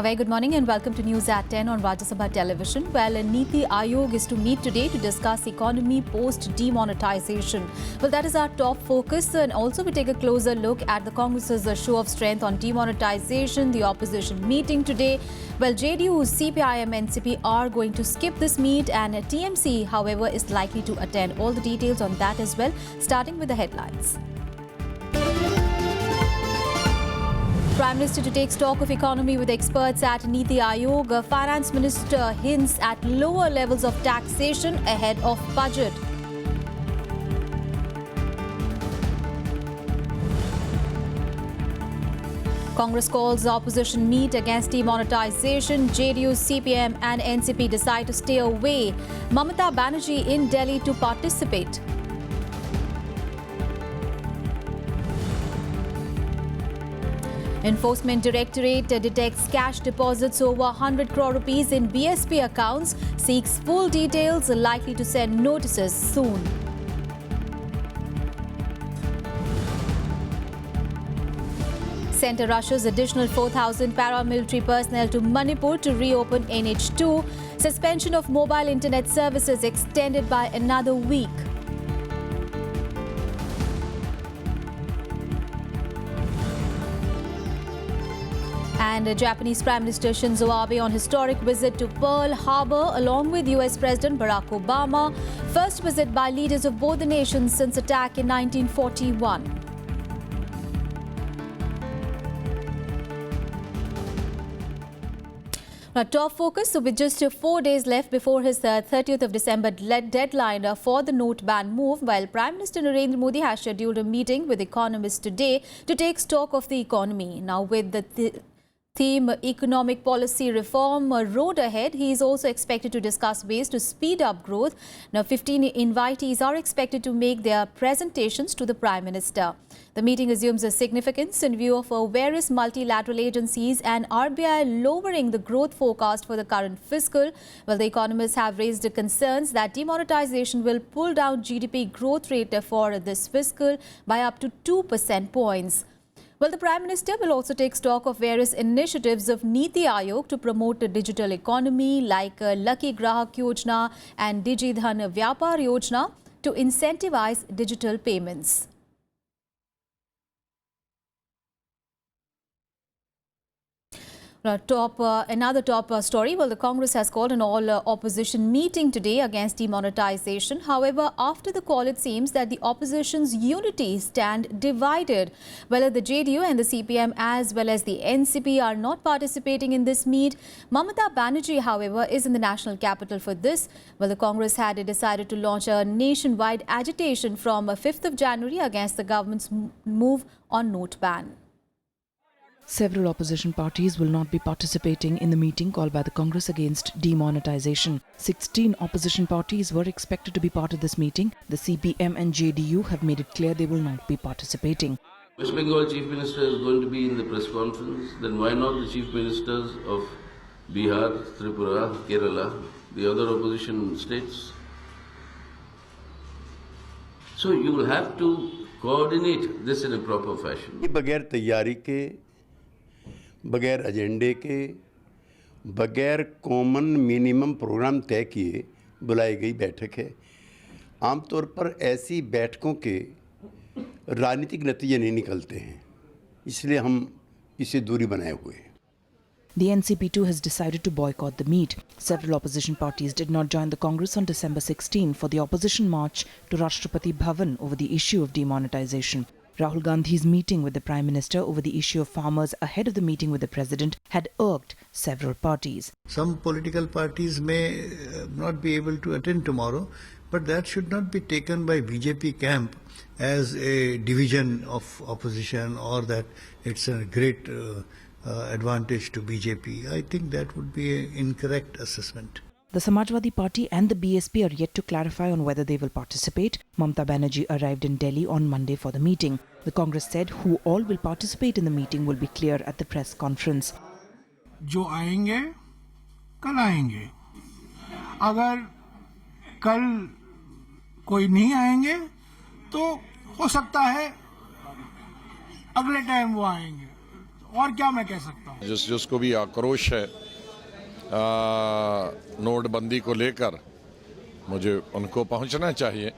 A very good morning and welcome to News at 10 on Rajya Sabha Television. Well, NITI Aayog is to meet today to discuss economy post-demonetization. Well, that is our top focus, and also we take a closer look at the Congress's show of strength on demonetization, the opposition meeting today. Well, JDU, CPM and NCP are going to skip this meet, and TMC, however, is likely to attend. All the details on that as well, starting with the headlines. Prime Minister to take stock of economy with experts at NITI Aayog. Finance Minister hints at lower levels of taxation ahead of budget. Congress calls opposition meet against demonetization. JDU, CPM and NCP decide to stay away. Mamata Banerjee in Delhi to participate. Enforcement Directorate detects cash deposits over 100 crore rupees in BSP accounts, seeks full details, likely to send notices soon. Centre rushes additional 4,000 paramilitary personnel to Manipur to reopen NH2. Suspension of mobile internet services extended by another week. And Japanese Prime Minister Shinzo Abe on historic visit to Pearl Harbor along with US President Barack Obama. First visit by leaders of both the nations since attack in 1941. Now, top focus. So with just 4 days left before his 30th of December deadline for the note ban move, while Prime Minister Narendra Modi has scheduled a meeting with economists today to take stock of the economy. Now, with the theme economic policy reform road ahead, he is also expected to discuss ways to speed up growth. Now, 15 invitees are expected to make their presentations to the Prime Minister. The meeting assumes a significance in view of various multilateral agencies and RBI lowering the growth forecast for the current fiscal. Well, the economists have raised concerns that demonetization will pull down GDP growth rate for this fiscal by up to 2% points. Well, the Prime Minister will also take stock of various initiatives of NITI Aayog to promote the digital economy like Lucky Grahak Yojana and Digi Dhan Vyapar Yojana to incentivize digital payments. Another top story. Well, the Congress has called an all-opposition meeting today against demonetization. However, after the call, it seems that the opposition's unity stand divided. Well, the JDU and the CPM as well as the NCP are not participating in this meet. Mamata Banerjee, however, is in the national capital for this. Well, the Congress had decided to launch a nationwide agitation from 5th of January against the government's move on note ban. Several opposition parties will not be participating in the meeting called by the Congress against demonetization. 16 opposition parties were expected to be part of this meeting. The CPM and JDU have made it clear they will not be participating. West Bengal Chief Minister is going to be in the press conference. Then why not the Chief Ministers of Bihar, Tripura, Kerala, the other opposition states? So you will have to coordinate this in a proper fashion. बगैर तैयारी के, बगैर एजेंडे के, बगैर common minimum programme तय किए बुलाई गई बैठक है। आमतौर पर ऐसी बैठकों के राजनीतिक नतीजे नहीं निकलते हैं, इसलिए हम इसे दूरी बनाए हुए हैं। The NCP too has decided to boycott the meet. Several opposition parties did not join the Congress on December 16 for the opposition march to Rashtrapati Bhavan over the issue of demonetization. Rahul Gandhi's meeting with the Prime Minister over the issue of farmers ahead of the meeting with the President had irked several parties. Some political parties may not be able to attend tomorrow, but that should not be taken by BJP camp as a division of opposition or that it's a great advantage to BJP. I think that would be an incorrect assessment. The Samajwadi Party and the BSP are yet to clarify on whether they will participate. Mamata Banerjee arrived in Delhi on Monday for the meeting. The Congress said who all will participate in the meeting will be clear at the press conference. जो आएंगे कल आएंगे, अगर कल कोई नहीं आएंगे तो हो सकता है अगले टाइम वो आएंगे, और क्या मैं कह सकता हूँ। जिसको भी आक्रोश है नोटबंदी को लेकर, मुझे उनको पहुंचना चाहिए।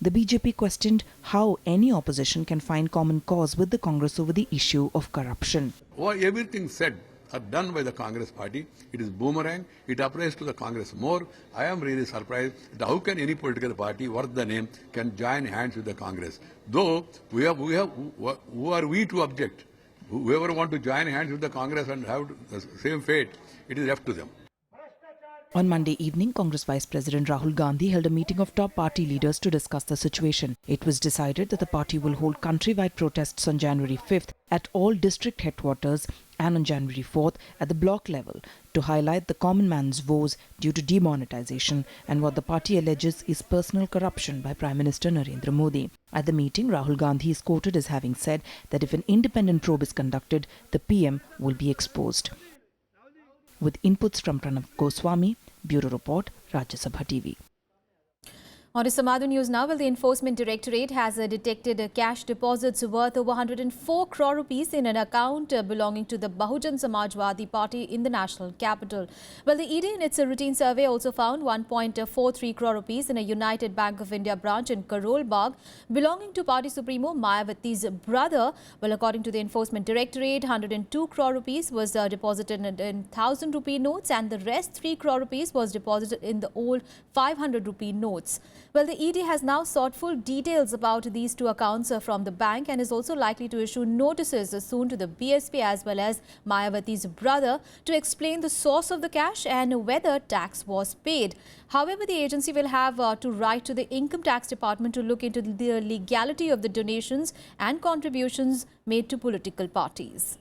The BJP questioned how any opposition can find common cause with the Congress over the issue of corruption. Everything said or done by the Congress party, it is boomerang. It applies to the Congress more. I am really surprised that how can any political party worth the name can join hands with the Congress? Though who are we to object? Whoever want to join hands with the Congress and have the same fate, it is left to them. On Monday evening, Congress Vice President Rahul Gandhi held a meeting of top party leaders to discuss the situation. It was decided that the party will hold countrywide protests on January 5th at all district headquarters and on January 4th at the block level to highlight the common man's woes due to demonetization and what the party alleges is personal corruption by Prime Minister Narendra Modi. At the meeting, Rahul Gandhi is quoted as having said that if an independent probe is conducted, the PM will be exposed. With inputs from Pranav Goswami, Bureau Report, Rajya Sabha TV. On to Samadhu News now. Well, the Enforcement Directorate has detected cash deposits worth over 104 crore rupees in an account belonging to the Bahujan Samajwadi Party in the national capital. Well, the ED in its routine survey also found 1.43 crore rupees in a United Bank of India branch in Karol Bagh belonging to Party Supremo Mayawati's brother. Well, according to the Enforcement Directorate, 102 crore rupees was deposited in 1,000 rupee notes and the rest 3 crore rupees was deposited in the old 500 rupee notes. Well, the ED has now sought full details about these two accounts from the bank and is also likely to issue notices soon to the BSP as well as Mayawati's brother to explain the source of the cash and whether tax was paid. However, the agency will have to write to the Income Tax Department to look into the legality of the donations and contributions made to political parties.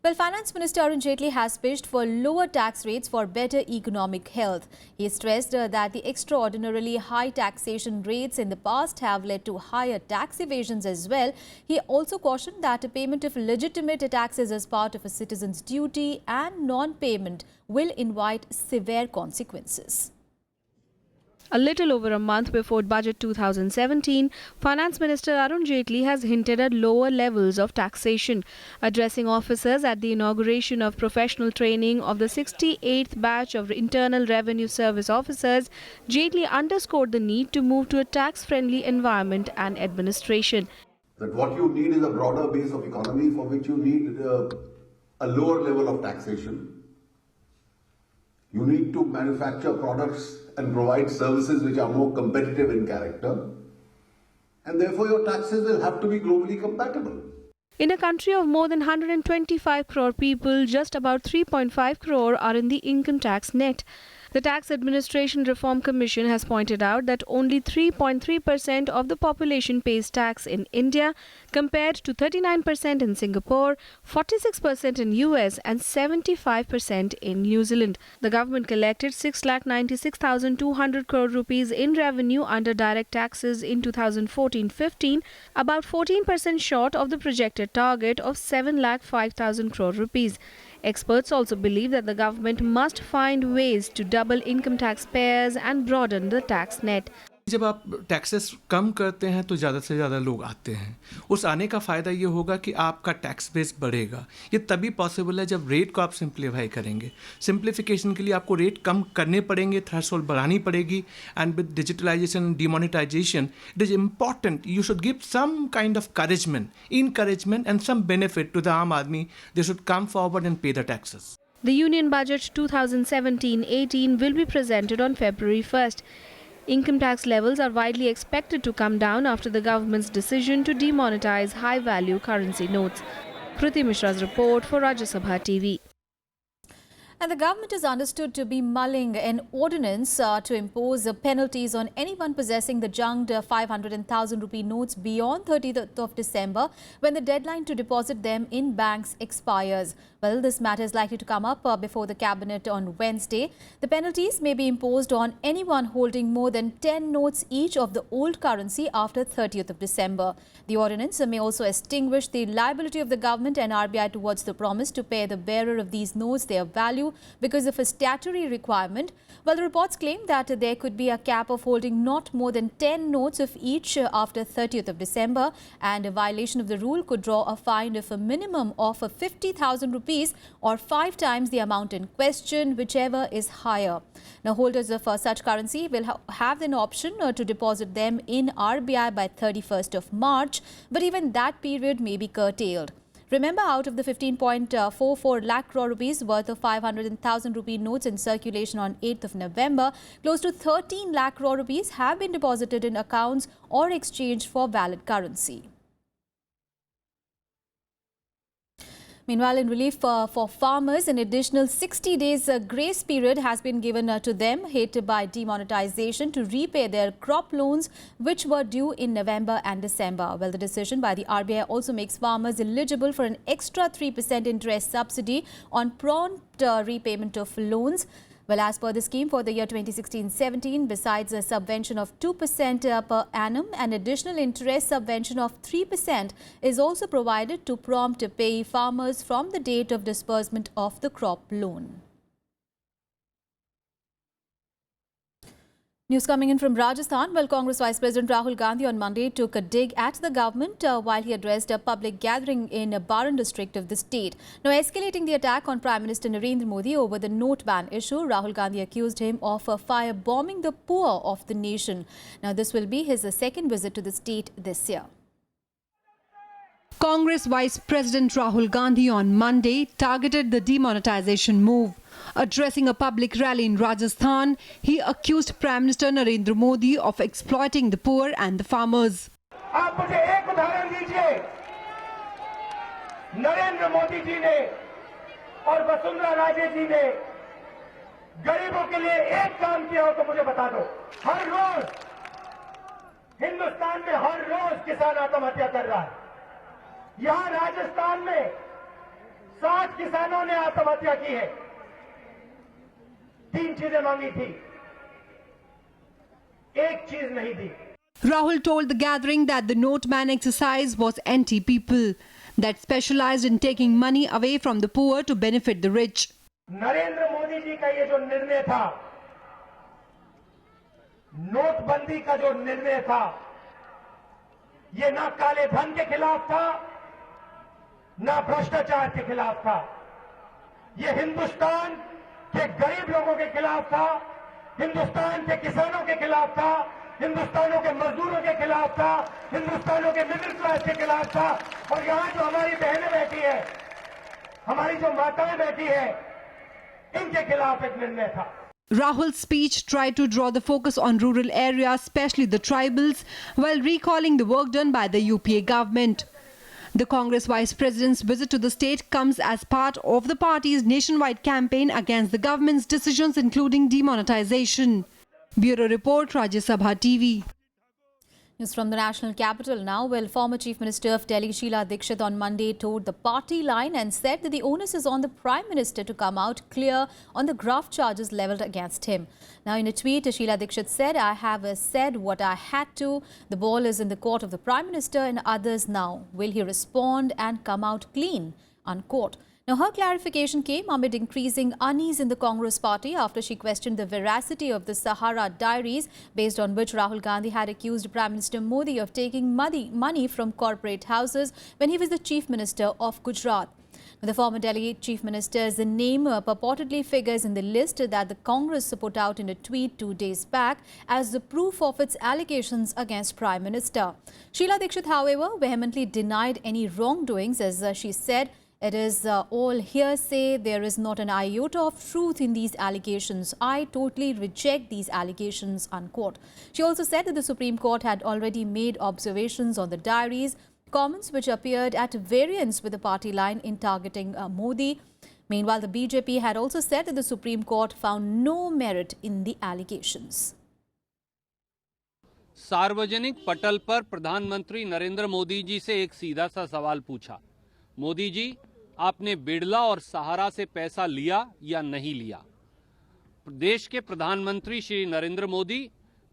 Well, Finance Minister Arun Jaitley has pitched for lower tax rates for better economic health. He stressed that the extraordinarily high taxation rates in the past have led to higher tax evasions as well. He also cautioned that a payment of legitimate taxes as part of a citizen's duty and non-payment will invite severe consequences. A little over a month before Budget 2017, Finance Minister Arun Jaitley has hinted at lower levels of taxation. Addressing officers at the inauguration of professional training of the 68th batch of Internal Revenue Service officers, Jaitley underscored the need to move to a tax-friendly environment and administration. That what you need is a broader base of economy for which you need a lower level of taxation. You need to manufacture products and provide services which are more competitive in character, and therefore your taxes will have to be globally compatible. In a country of more than 125 crore people, just about 3.5 crore are in the income tax net. The Tax Administration Reform Commission has pointed out that only 3.3% of the population pays tax in India, compared to 39% in Singapore, 46% in US and 75% in New Zealand. The government collected 6,96,200 crore rupees in revenue under direct taxes in 2014-15, about 14% short of the projected target of 7,05,000 crore rupees. Experts also believe that the government must find ways to double income tax payers and broaden the tax net. जब आप taxes कम करते हैं तो ज़्यादा से ज़्यादा लोग आते हैं। उस आने का फ़ायदा ये होगा कि आपका टैक्स बेस बढ़ेगा। ये तभी पॉसिबल है जब रेट को आप सिंप्लीफाई करेंगे। सिंप्लीफिकेशन के लिए आपको रेट कम करने पड़ेंगे, थ्रेशोल्ड बढ़ानी पड़ेगी, and with digitalization, demonetization, it is important you should give some kind of encouragement and some benefit to the आम आदमी. They should come forward and pay the taxes. The Union Budget 2017-18 will be presented on February 1st. Income tax levels are widely expected to come down after the government's decision to demonetize high-value currency notes. Kriti Mishra's report for Rajya Sabha TV. And the government is understood to be mulling an ordinance to impose penalties on anyone possessing the junked 500 and 1,000 rupee notes beyond 30th of December when the deadline to deposit them in banks expires. Well, this matter is likely to come up before the cabinet on Wednesday. The penalties may be imposed on anyone holding more than 10 notes each of the old currency after 30th of December. The ordinance may also extinguish the liability of the government and RBI towards the promise to pay the bearer of these notes their value value because of a statutory requirement, while the reports claim that there could be a cap of holding not more than 10 notes of each after 30th of December, and a violation of the rule could draw a fine of a minimum of 50,000 rupees or 5 times the amount in question, whichever is higher. Now, holders of such currency will have an option to deposit them in RBI by 31st of March, but even that period may be curtailed. Remember, out of the 15.44 lakh crore rupees worth of 500,000 rupee notes in circulation on 8th of November, close to 13 lakh crore rupees have been deposited in accounts or exchanged for valid currency. Meanwhile, in relief for farmers, an additional 60 days grace period has been given to them hit by demonetization to repay their crop loans which were due in November and December. Well, the decision by the RBI also makes farmers eligible for an extra 3% interest subsidy on prompt repayment of loans. Well, as per the scheme for the year 2016-17, besides a subvention of 2% per annum, an additional interest subvention of 3% is also provided to prompt payee farmers from the date of disbursement of the crop loan. News coming in from Rajasthan. Well, Congress Vice President Rahul Gandhi on Monday took a dig at the government while he addressed a public gathering in Baran district of the state. Now, escalating the attack on Prime Minister Narendra Modi over the note ban issue, Rahul Gandhi accused him of firebombing the poor of the nation. Now, this will be his second visit to the state this year. Congress Vice President Rahul Gandhi on Monday targeted the demonetization move. Addressing a public rally in Rajasthan, he accused Prime Minister Narendra Modi of exploiting the poor and the farmers. आप मुझे एक उदाहरण दीजिए, नरेंद्र मोदी जी ने और वसुंधरा राजे जी ने गरीबों के लिए एक काम किया हो तो मुझे बता दो। हर रोज हिंदुस्तान में हर रोज किसान आत्महत्या कर रहा है। यहाँ राजस्थान में 60 किसानों ने आत्महत्या की है। 3 चीजें मांगी थी, एक चीज नहीं दी। Rahul told the gathering that the note ban exercise was anti-people, that specialized in taking money away from the poor to benefit the rich. Narendra Modi ji का ये जो निर्णय था, नोटबंदी का जो निर्णय था, ये ना काले धन के खिलाफ था, ना भ्रष्टाचार के खिलाफ था। ये हिंदुस्तान के गरीब लोगों के खिलाफ था, हिंदुस्तान के किसानों के खिलाफ था, हिंदुस्तानों के मजदूरों के खिलाफ था, हिंदुस्तानों के मिडिल क्लास के खिलाफ था। और यहाँ जो हमारी बहनें बैठी है, हमारी जो माताएं बैठी है, इनके खिलाफ एक निर्णय था। Rahul's speech tried to draw the focus on rural areas, especially the tribals, while recalling the work done by the UPA government. The Congress Vice President's visit to the state comes as part of the party's nationwide campaign against the government's decisions, including demonetization. Bureau Report, Rajya Sabha TV. News from the national capital now. Well, former Chief Minister of Delhi, Sheila Dikshit, on Monday toed the party line and said that the onus is on the Prime Minister to come out clear on the graft charges levelled against him. Now, in a tweet, Sheila Dikshit said, "I have said what I had to. The ball is in the court of the Prime Minister and others now. Will he respond and come out clean?" Unquote. Now, her clarification came amid increasing unease in the Congress party after she questioned the veracity of the Sahara diaries, based on which Rahul Gandhi had accused Prime Minister Modi of taking money from corporate houses when he was the Chief Minister of Gujarat. The former Delhi Chief Minister's name purportedly figures in the list that the Congress put out in a tweet 2 days back as the proof of its allegations against Prime Minister. Sheila Dikshit, however, vehemently denied any wrongdoings, as she said, "It is all hearsay. There is not an iota of truth in these allegations. I totally reject these allegations," unquote. She also said that the Supreme Court had already made observations on the diaries, comments which appeared at variance with the party line in targeting Modi. Meanwhile, the BJP had also said that the Supreme Court found no merit in the allegations. सार्वजनिक पटल पर प्रधानमंत्री नरेंद्र मोदी जी से एक सीधा सा सवाल पूछा, मोदी जी, आपने बिड़ला और सहारा से पैसा लिया या नहीं लिया? देश के प्रधानमंत्री श्री नरेंद्र मोदी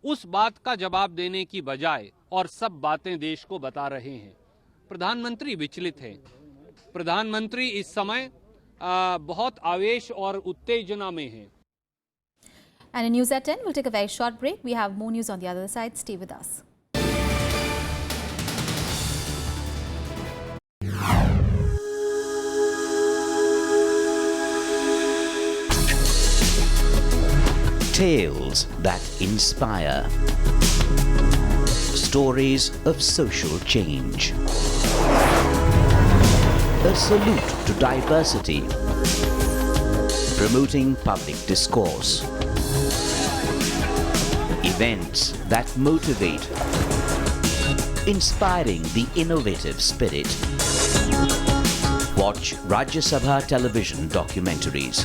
उस बात का जवाब देने की बजाय और सब बातें देश को बता रहे हैं। प्रधानमंत्री विचलित हैं। प्रधानमंत्री इस समय बहुत आवेश और उत्तेजना में हैं। And in News at 10, we'll take a very short break. We have more news on the other side. Stay with us. Tales that inspire. Stories of social change. A salute to diversity. Promoting public discourse. Events that motivate. Inspiring the innovative spirit. Watch Rajya Sabha television documentaries.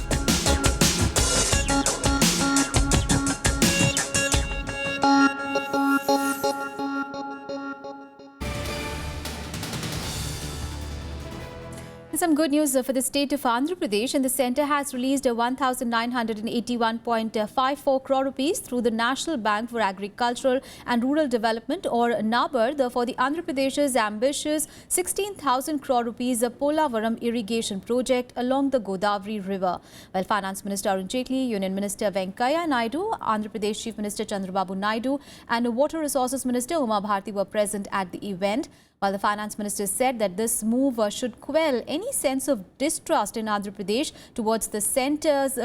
Some good news for the state of Andhra Pradesh, and the centre has released 1,981.54 crore rupees through the National Bank for Agricultural and Rural Development, or NABARD, for the Andhra Pradesh's ambitious 16,000 crore rupees Polavaram irrigation project along the Godavari River. While Finance Minister Arun Jaitley, Union Minister Venkaiah Naidu, Andhra Pradesh Chief Minister Chandrababu Naidu and Water Resources Minister Uma Bharti were present at the event. While the Finance Minister said that this move should quell any sense of distrust in Andhra Pradesh towards the centre's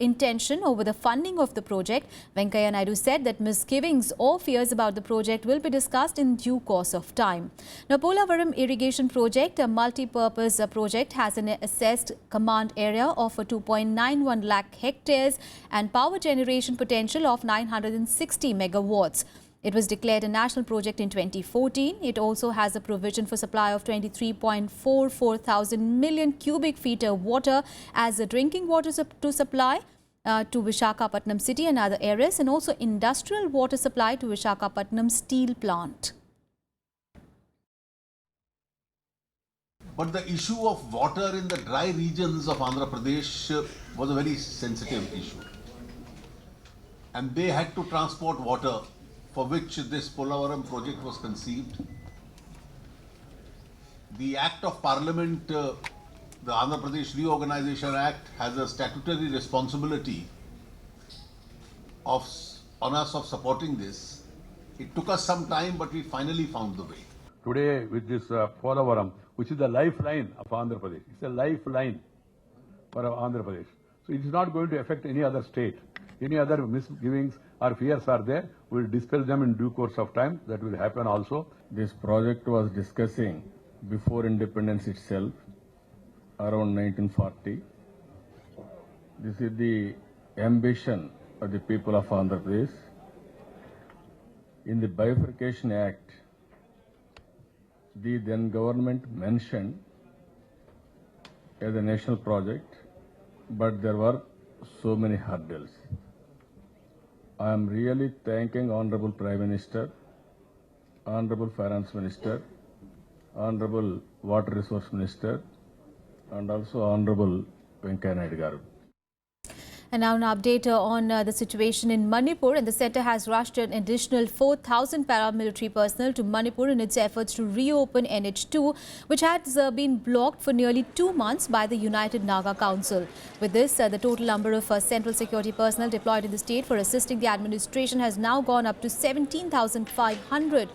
intention over the funding of the project, Venkaiah Naidu said that misgivings or fears about the project will be discussed in due course of time. Now, Polavaram Irrigation Project, a multi-purpose project, has an assessed command area of 2.91 lakh hectares and power generation potential of 960 megawatts. It was declared a national project in 2014. It also has a provision for supply of 23.44 thousand million cubic feet of water as a drinking water to supply to Visakhapatnam city and other areas, and also industrial water supply to Visakhapatnam steel plant. But the issue of water in the dry regions of Andhra Pradesh was a very sensitive issue. And they had to transport water, for which this Polavaram project was conceived. The Act of Parliament, the Andhra Pradesh Reorganization Act, has a statutory responsibility on us of supporting this. It took us some time, but we finally found the way. Today, with this Polavaram, which is the lifeline of Andhra Pradesh, it's a lifeline for Andhra Pradesh. So it is not going to affect any other state. Any other misgivings or fears are there, we will dispel them in due course of time. That will happen also. This project was discussing before independence itself, around 1940. This is the ambition of the people of Andhra Pradesh. In the Bifurcation Act, the then government mentioned as a national project, but there were so many hurdles. I am really thanking Honorable Prime Minister, Honorable Finance Minister, Honorable Water Resource Minister, and also Honorable Venkaiah Naidu garu. And now an update on the situation in Manipur, and the centre has rushed an additional 4,000 paramilitary personnel to Manipur in its efforts to reopen NH2, which has been blocked for nearly 2 months by the United Naga Council. With this, the total number of central security personnel deployed in the state for assisting the administration has now gone up to 17,500.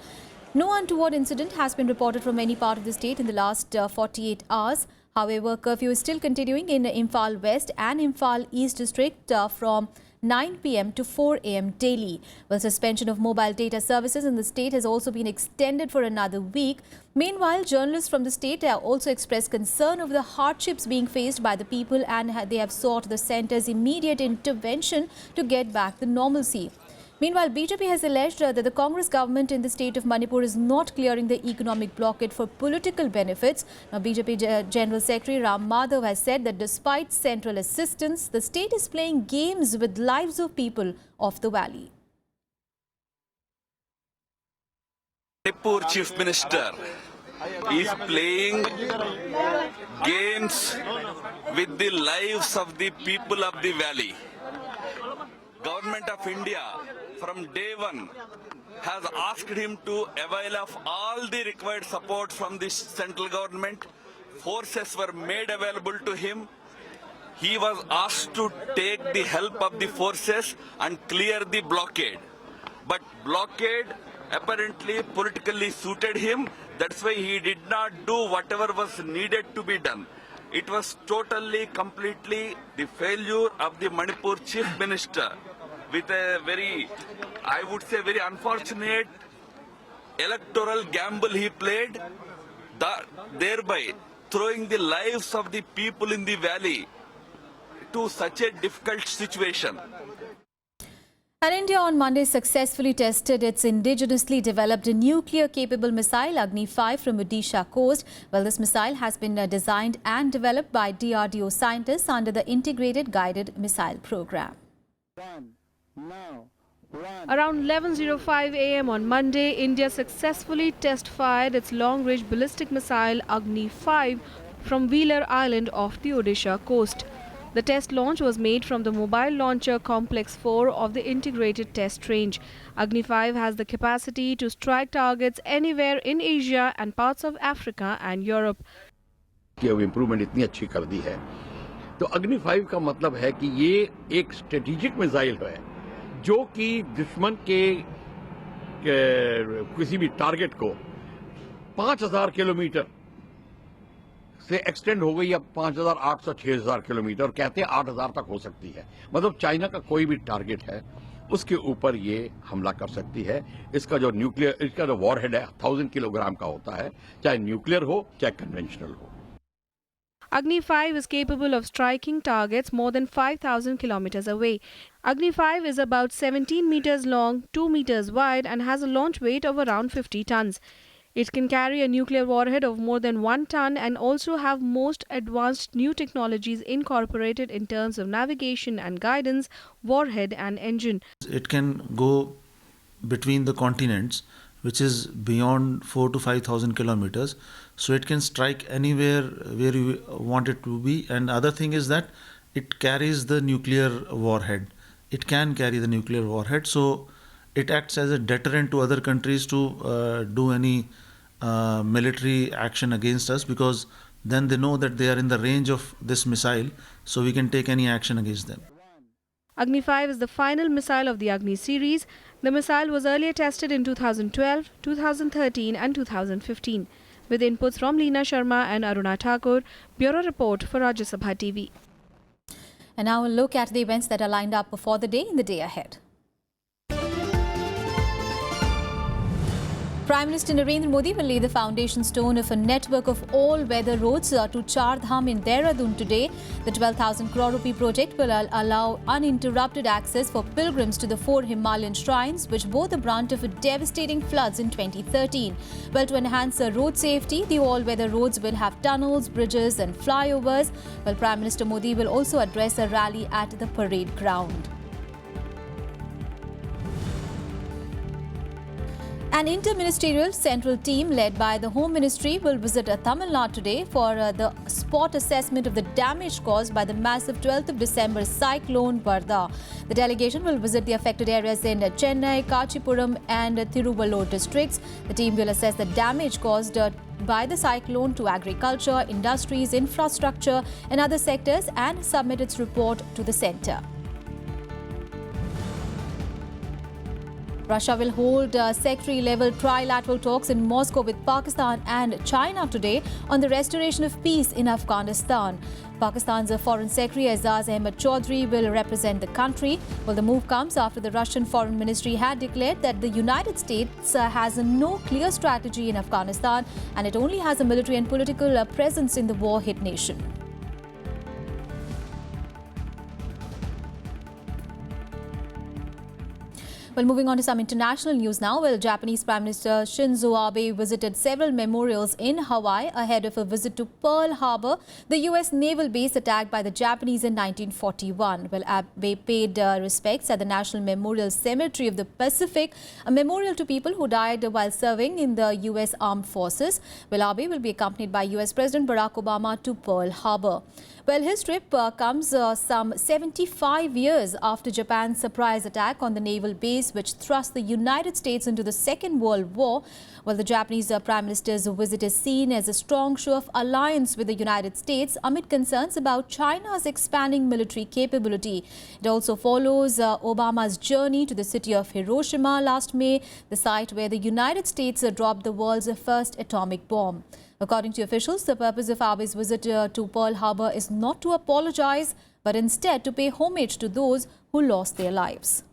No untoward incident has been reported from any part of the state in the last 48 hours. However, curfew is still continuing in Imphal West and Imphal East district from 9 p.m. to 4 a.m. daily. Well, suspension of mobile data services in the state has also been extended for another week. Meanwhile, journalists from the state have also expressed concern over the hardships being faced by the people, and they have sought the centre's immediate intervention to get back the normalcy. Meanwhile, BJP has alleged that the Congress government in the state of Manipur is not clearing the economic blockade for political benefits. Now, BJP General Secretary Ram Madhav has said that despite central assistance, the state is playing games with lives of people of the valley. Manipur Chief Minister is playing games with the lives of the people of the valley. Government of India from day one has asked him to avail of all the required support from the central government. Forces were made available to him. he was asked to take the help of the forces and clear the blockade. But blockade apparently politically suited him. That's why he did not do whatever was needed to be done. It was totally, completely the failure of the Manipur Chief Minister with a very, I would say, very unfortunate electoral gamble he played, thereby throwing the lives of the people in the valley to such a difficult situation. And India on Monday successfully tested its indigenously developed nuclear-capable missile Agni-5 from Odisha coast. Well, this missile has been designed and developed by DRDO scientists under the Integrated Guided Missile Program. Around 11:05 a.m. on Monday, India successfully test-fired its long-range ballistic missile Agni-5 from Wheeler Island off the Odisha coast. The test launch was made from the Mobile Launcher Complex 4 of the Integrated Test Range. Agni-5 has the capacity to strike targets anywhere in Asia and parts of Africa and Europe. Improvement इतनी अच्छी कर दी है तो अग्नि 5 का मतलब है कि ये एक स्ट्रेटेजिक मिसाइल है जो कि दुश्मन के किसी भी टारगेट को 5000 किलोमीटर से एक्सटेंड हो गई अब 5800 6000 किलोमीटर और कहते हैं 8000 तक हो सकती है मतलब चाइना का कोई भी टारगेट है उसके ऊपर ये हमला कर सकती है इसका जो न्यूक्लियर इसका जो वॉरहेड है 1000 किलोग्राम का होता है चाहे न्यूक्लियर हो चाहे कन्वेंशनल हो Agni-5 is capable of striking targets more than 5,000 kilometers away. Agni-5 is about 17 meters long, 2 meters wide and has a launch weight of around 50 tons. It can carry a nuclear warhead of more than 1 ton and also have most advanced new technologies incorporated in terms of navigation and guidance, warhead and engine. It can go between the continents, which is beyond 4 to 5,000 kilometers. So it can strike anywhere where you want it to be. And other thing is that it carries the nuclear warhead. It can carry the nuclear warhead. So it acts as a deterrent to other countries to do any military action against us, because then they know that they are in the range of this missile, so we can take any action against them. Agni-5 is the final missile of the Agni series. The missile was earlier tested in 2012, 2013 and 2015. With inputs from Leena Sharma and Aruna Thakur, Bureau Report for Rajya Sabha TV. And now we'll look at the events that are lined up for the day in the day ahead. Prime Minister Narendra Modi will lay the foundation stone of a network of all-weather roads to Char Dham in Dehradun today. The 12,000 crore rupee project will allow uninterrupted access for pilgrims to the 4 Himalayan shrines, which bore the brunt of devastating floods in 2013. Well, to enhance road safety, the all-weather roads will have tunnels, bridges and flyovers. Well, Prime Minister Modi will also address a rally at the parade ground. An interministerial central team led by the Home Ministry will visit Tamil Nadu today for the spot assessment of the damage caused by the massive 12th of December cyclone Varda. The delegation will visit the affected areas in Chennai, Kachipuram and Tiruvallur districts. The team will assess the damage caused by the cyclone to agriculture, industries, infrastructure and other sectors and submit its report to the centre. Russia will hold secretary-level trilateral talks in Moscow with Pakistan and China today on the restoration of peace in Afghanistan. Pakistan's Foreign Secretary Azaz Ahmad Chaudhry will represent the country. Well, the move comes after the Russian Foreign Ministry had declared that the United States has no clear strategy in Afghanistan and it only has a military and political presence in the war-hit nation. Well, moving on to some international news now. Well, Japanese Prime Minister Shinzo Abe visited several memorials in Hawaii ahead of a visit to Pearl Harbor, the U.S. naval base attacked by the Japanese in 1941. Well, Abe paid respects at the National Memorial Cemetery of the Pacific, a memorial to people who died while serving in the U.S. Armed Forces. Well, Abe will be accompanied by U.S. President Barack Obama to Pearl Harbor. Well, his trip comes some 75 years after Japan's surprise attack on the naval base case which thrust the United States into the Second World War. Well, the Japanese Prime Minister's visit is seen as a strong show of alliance with the United States amid concerns about China's expanding military capability. It also follows Obama's journey to the city of Hiroshima last May, the site where the United States dropped the world's first atomic bomb. According to officials, the purpose of Abe's visit to Pearl Harbor is not to apologize, but instead to pay homage to those who lost their lives.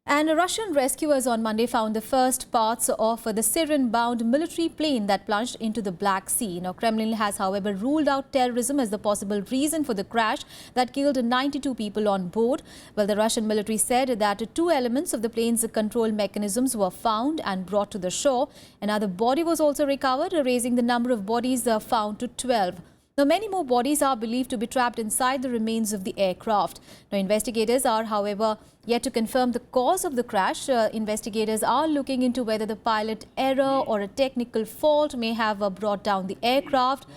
And Russian rescuers on Monday found the first parts of the Syrian-bound military plane that plunged into the Black Sea. Now, Kremlin has, however, ruled out terrorism as the possible reason for the crash that killed 92 people on board. Well, the Russian military said that 2 elements of the plane's control mechanisms were found and brought to the shore. Another body was also recovered, raising the number of bodies found to 12. Now, many more bodies are believed to be trapped inside the remains of the aircraft. Now, investigators are, however, yet to confirm the cause of the crash. Investigators are looking into whether the pilot error or a technical fault may have brought down the aircraft.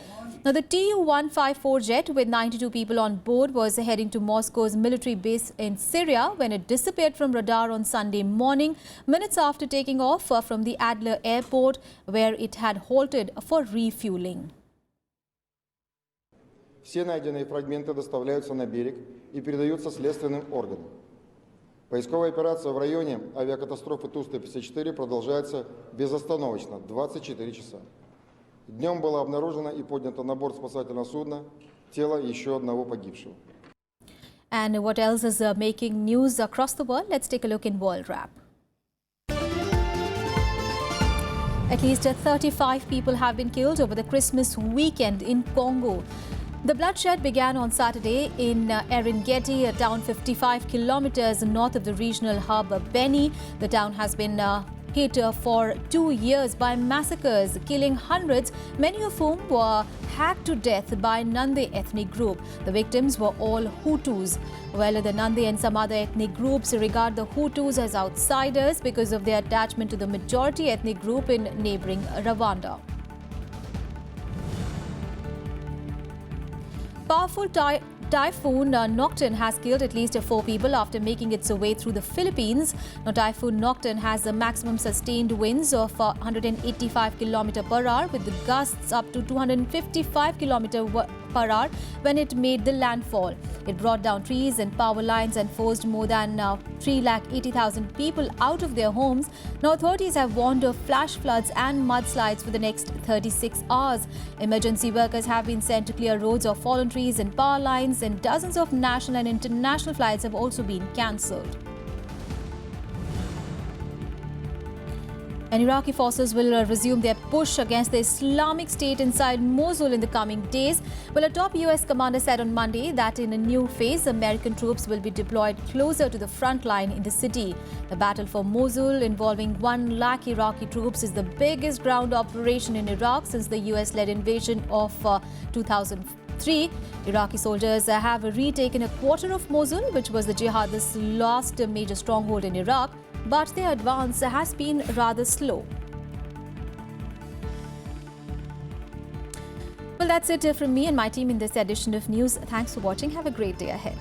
Now, the Tu-154 jet with 92 people on board was heading to Moscow's military base in Syria when it disappeared from radar on Sunday morning, minutes after taking off from the Adler airport, where it had halted for refueling. Все найденные фрагменты доставляются на берег и передаются следственным органам. Поисковая операция в районе авиакатастрофы Ту-154 продолжается безостановочно 24 часа. Днем было обнаружено и поднято на борт спасательного судна тело еще одного погибшего. And what else is making news across the world? Let's take a look in World Wrap. At least 35 people have been killed over the Christmas weekend in Congo. The bloodshed began on Saturday in Eringeti, a town 55 kilometers north of the regional hub Beni. The town has been hit for 2 years by massacres, killing hundreds, many of whom were hacked to death by Nande ethnic group. The victims were all Hutus. Well, the Nande and some other ethnic groups regard the Hutus as outsiders because of their attachment to the majority ethnic group in neighboring Rwanda. Powerful Typhoon Nocturne has killed at least 4 people after making its way through the Philippines. Now, Typhoon Nocturne has a maximum sustained winds of 185 km per hour with the gusts up to 255 km per hour when it made the landfall. It brought down trees and power lines and forced more than 380,000 people out of their homes. Now, authorities have warned of flash floods and mudslides for the next 36 hours. Emergency workers have been sent to clear roads of fallen trees and power lines, and dozens of national and international flights have also been cancelled. And Iraqi forces will resume their push against the Islamic State inside Mosul in the coming days. Well, a top US commander said on Monday that in a new phase, American troops will be deployed closer to the front line in the city. The battle for Mosul, involving 1 lakh Iraqi troops, is the biggest ground operation in Iraq since the US-led invasion of 2003. Iraqi soldiers have retaken a quarter of Mosul, which was the jihadists' last major stronghold in Iraq. But their advance has been rather slow. Well, that's it from me and my team in this edition of news. Thanks for watching. Have a great day ahead.